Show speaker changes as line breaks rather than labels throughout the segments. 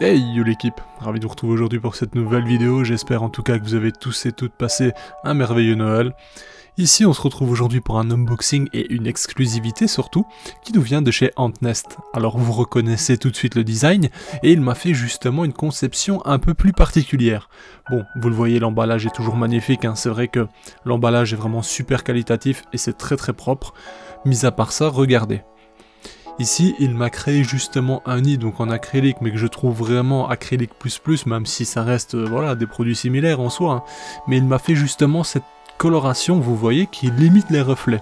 Hey yo l'équipe, ravi de vous retrouver aujourd'hui pour cette nouvelle vidéo, j'espère en tout cas que vous avez tous et toutes passé un merveilleux Noël. Ici on se retrouve aujourd'hui pour un unboxing et une exclusivité surtout, qui nous vient de chez Antnest. Alors vous reconnaissez tout de suite le design, et il m'a fait justement une conception un peu plus particulière. Bon, vous le voyez, l'emballage est toujours magnifique, hein. C'est vrai que l'emballage est vraiment super qualitatif et c'est très propre. Mis à part ça, regardez. Ici, il m'a créé justement un nid donc en acrylique, mais que je trouve vraiment acrylique plus, même si ça reste voilà, des produits similaires en soi. Hein. Mais il m'a fait justement cette coloration, vous voyez, qui limite les reflets.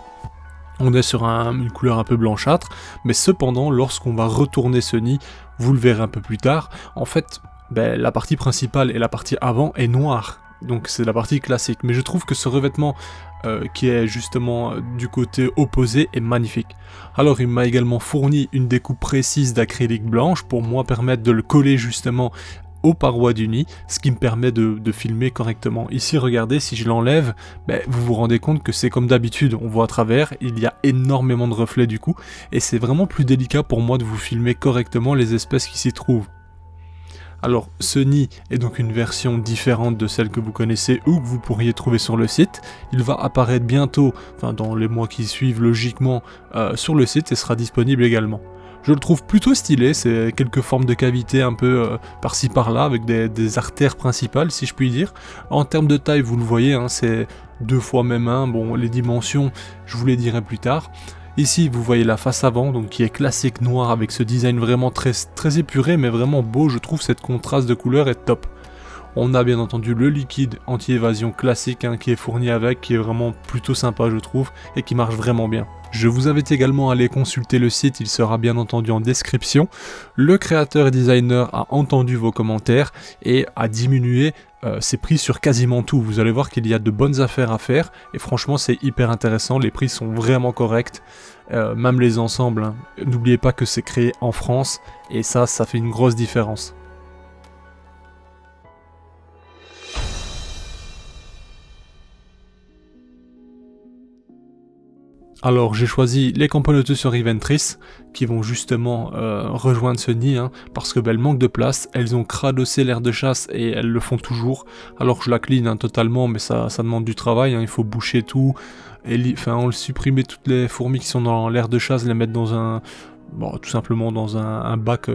On est sur une couleur un peu blanchâtre, mais cependant, lorsqu'on va retourner ce nid, vous le verrez un peu plus tard, en fait, la partie principale et la partie avant est noire. Donc c'est la partie classique, mais je trouve que ce revêtement qui est justement du côté opposé est magnifique. Alors il m'a également fourni une découpe précise d'acrylique blanche pour moi permettre de le coller justement aux parois du nid, ce qui me permet de filmer correctement. Ici regardez, si je l'enlève, vous vous rendez compte que c'est comme d'habitude, on voit à travers, il y a énormément de reflets du coup, et c'est vraiment plus délicat pour moi de vous filmer correctement les espèces qui s'y trouvent. Alors ce nid est donc une version différente de celle que vous connaissez ou que vous pourriez trouver sur le site. Il va apparaître bientôt, enfin dans les mois qui suivent logiquement, sur le site et sera disponible également. Je le trouve plutôt stylé, c'est quelques formes de cavités un peu par-ci par-là avec des artères principales si je puis dire. En termes de taille vous le voyez, hein, c'est 2 fois même 1, bon les dimensions je vous les dirai plus tard. Ici vous voyez la face avant, donc qui est classique noir avec ce design vraiment très épuré mais vraiment beau, je trouve cette contraste de couleur est top. On a bien entendu le liquide anti-évasion classique hein, qui est fourni avec, qui est vraiment plutôt sympa je trouve et qui marche vraiment bien. Je vous invite également à aller consulter le site, il sera bien entendu en description. Le créateur et designer a entendu vos commentaires et a diminué ses prix sur quasiment tout. Vous allez voir qu'il y a de bonnes affaires à faire et franchement c'est hyper intéressant, les prix sont vraiment corrects, même les ensembles. Hein. N'oubliez pas que c'est créé en France et ça fait une grosse différence. Alors j'ai choisi les Camponotus oriventris qui vont justement rejoindre ce nid hein, parce que elles manquent de place, elles ont cradossé l'aire de chasse et elles le font toujours. Alors je la clean hein, totalement mais ça demande du travail, hein, il faut boucher tout, et on supprimer toutes les fourmis qui sont dans l'aire de chasse, les mettre dans un, tout simplement dans un bac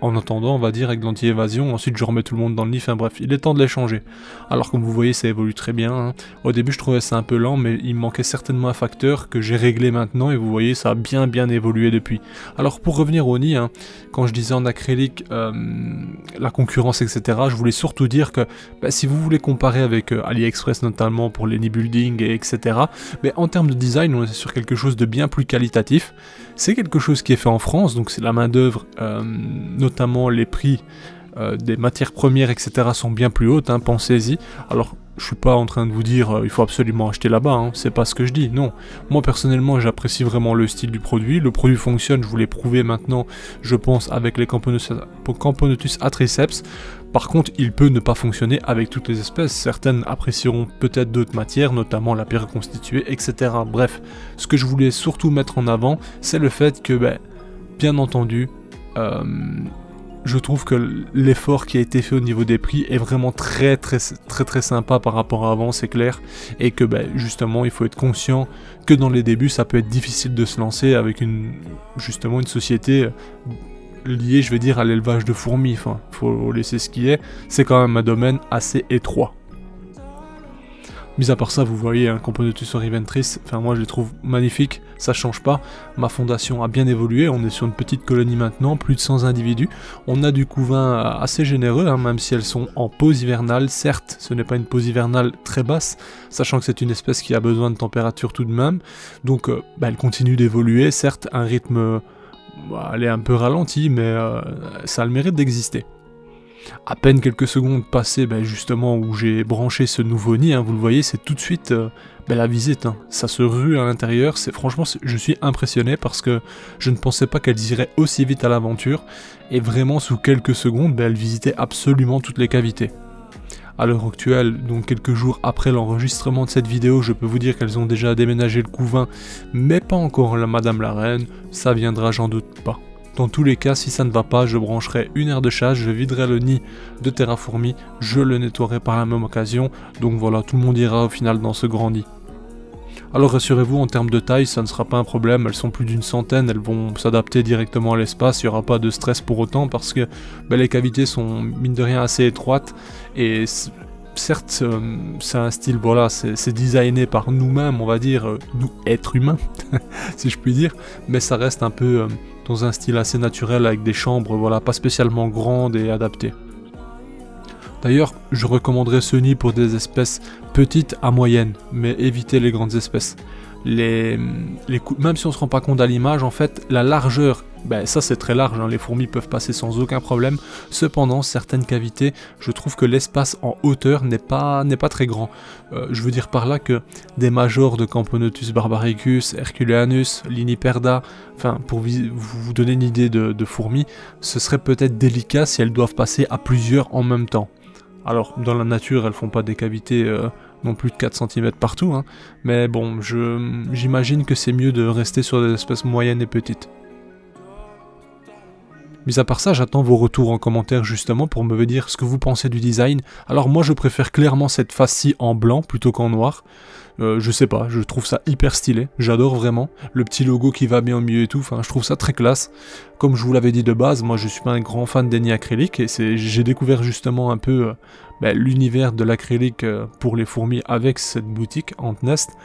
en attendant on va dire avec de l'anti-évasion, ensuite je remets tout le monde dans le nid, enfin bref, il est temps de les changer. Alors comme vous voyez ça évolue très bien, hein. Au début je trouvais ça un peu lent mais il manquait certainement un facteur que j'ai réglé maintenant et vous voyez ça a bien évolué depuis. Alors pour revenir au nid, hein, quand je disais en acrylique la concurrence etc, je voulais surtout dire que si vous voulez comparer avec AliExpress notamment pour les nid building et etc, en termes de design on est sur quelque chose de bien plus qualitatif, c'est quelque chose qui est fait en France donc c'est la main d'œuvre notamment les prix des matières premières etc sont bien plus hautes, hein, pensez-y. Alors je suis pas en train de vous dire il faut absolument acheter là-bas, hein, c'est pas ce que je dis, non. Moi personnellement j'apprécie vraiment le style du produit, le produit fonctionne, je vous l'ai prouvé maintenant je pense avec les Camponotus atriceps. Par contre il peut ne pas fonctionner avec toutes les espèces, certaines apprécieront peut-être d'autres matières, notamment la pierre reconstituée etc. Bref, ce que je voulais surtout mettre en avant c'est le fait que bien entendu je trouve que l'effort qui a été fait au niveau des prix est vraiment très sympa par rapport à avant, c'est clair, et que justement il faut être conscient que dans les débuts ça peut être difficile de se lancer avec justement une société liée je vais dire à l'élevage de fourmis, enfin faut laisser ce qui est, c'est quand même un domaine assez étroit. Mis à part ça, vous voyez un Camponotus oriventris, enfin moi je les trouve magnifiques, ça change pas, ma fondation a bien évolué, on est sur une petite colonie maintenant, plus de 100 individus, on a du couvain assez généreux, hein, même si elles sont en pause hivernale, certes ce n'est pas une pause hivernale très basse, sachant que c'est une espèce qui a besoin de température tout de même, donc elle continue d'évoluer, certes un rythme, elle est un peu ralentie, mais ça a le mérite d'exister. À peine quelques secondes passées justement où j'ai branché ce nouveau nid, hein, vous le voyez c'est tout de suite la visite, hein. Ça se rue à l'intérieur, franchement je suis impressionné parce que je ne pensais pas qu'elles iraient aussi vite à l'aventure et vraiment sous quelques secondes elles visitaient absolument toutes les cavités. À l'heure actuelle, donc quelques jours après l'enregistrement de cette vidéo, je peux vous dire qu'elles ont déjà déménagé le couvain, mais pas encore la Madame la Reine, ça viendra j'en doute pas. Dans tous les cas, si ça ne va pas, je brancherai une aire de chasse, je viderai le nid de terrafourmis, je le nettoierai par la même occasion, donc voilà, tout le monde ira au final dans ce grand nid. Alors rassurez-vous, en termes de taille, ça ne sera pas un problème, elles sont plus d'une centaine, elles vont s'adapter directement à l'espace, il n'y aura pas de stress pour autant parce que les cavités sont mine de rien assez étroites et certes c'est un style, voilà, c'est designé par nous-mêmes, on va dire, nous êtres humains, si je puis dire, mais ça reste un peu dans un style assez naturel avec des chambres, voilà, pas spécialement grandes et adaptées. D'ailleurs, je recommanderais ce nid pour des espèces petites à moyennes, mais évitez les grandes espèces. Même si on ne se rend pas compte à l'image, en fait, la largeur, ça c'est très large, hein, les fourmis peuvent passer sans aucun problème. Cependant, certaines cavités, je trouve que l'espace en hauteur n'est pas très grand. Je veux dire par là que des majors de Camponotus barbaricus, Herculeanus, Liniperda, enfin pour vous donner une idée de fourmis, ce serait peut-être délicat si elles doivent passer à plusieurs en même temps. Alors, dans la nature, elles font pas des cavités non plus de 4 cm partout, hein, mais bon, j'imagine que c'est mieux de rester sur des espèces moyennes et petites. Mis à part ça, j'attends vos retours en commentaire justement pour me dire ce que vous pensez du design. Alors moi je préfère clairement cette face-ci en blanc plutôt qu'en noir. Je sais pas, je trouve ça hyper stylé, j'adore vraiment. Le petit logo qui va bien au milieu et tout, enfin je trouve ça très classe. Comme je vous l'avais dit de base, moi je suis pas un grand fan des nids acryliques et j'ai découvert justement un peu l'univers de l'acrylique pour les fourmis avec cette boutique Ant-Nest.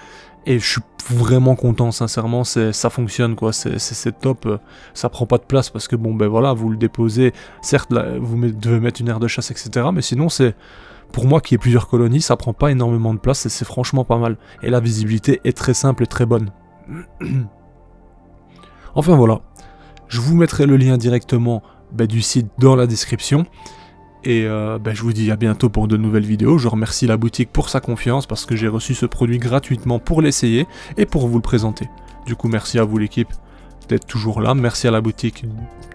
Et je suis vraiment content, sincèrement, ça fonctionne quoi, c'est top, ça prend pas de place parce que voilà, vous le déposez, certes là, vous devez mettre une aire de chasse, etc. Mais sinon pour moi qui ai plusieurs colonies, ça prend pas énormément de place et c'est franchement pas mal. Et la visibilité est très simple et très bonne. Enfin voilà, je vous mettrai le lien directement du site dans la description. Et je vous dis à bientôt pour de nouvelles vidéos. Je remercie la boutique pour sa confiance parce que j'ai reçu ce produit gratuitement pour l'essayer et pour vous le présenter. Du coup, merci à vous l'équipe d'être toujours là. Merci à la boutique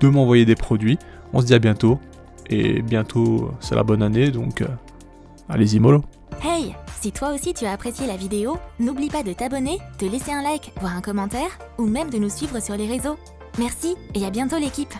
de m'envoyer des produits. On se dit à bientôt. Et bientôt, c'est la bonne année, donc allez-y mollo.
Hey, si toi aussi tu as apprécié la vidéo, n'oublie pas de t'abonner, de laisser un like, voire un commentaire, ou même de nous suivre sur les réseaux. Merci et à bientôt l'équipe.